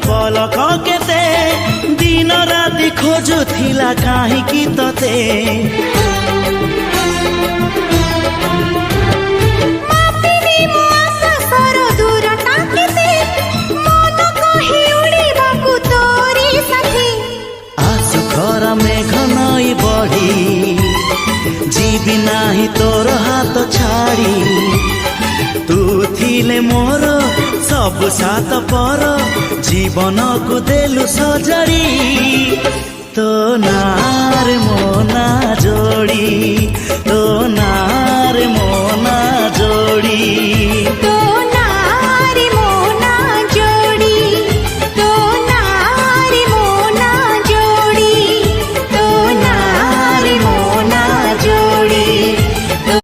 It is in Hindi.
पलक केते दिन राति खोजुथिला काहींकि तते मेघ नई बढ़ी जीवी नाही तोर हाथ छाड़ी तू थिले मोर सब सात पर जीवन को देलु सजड़ी तो नार मोना जोड़ी तो नार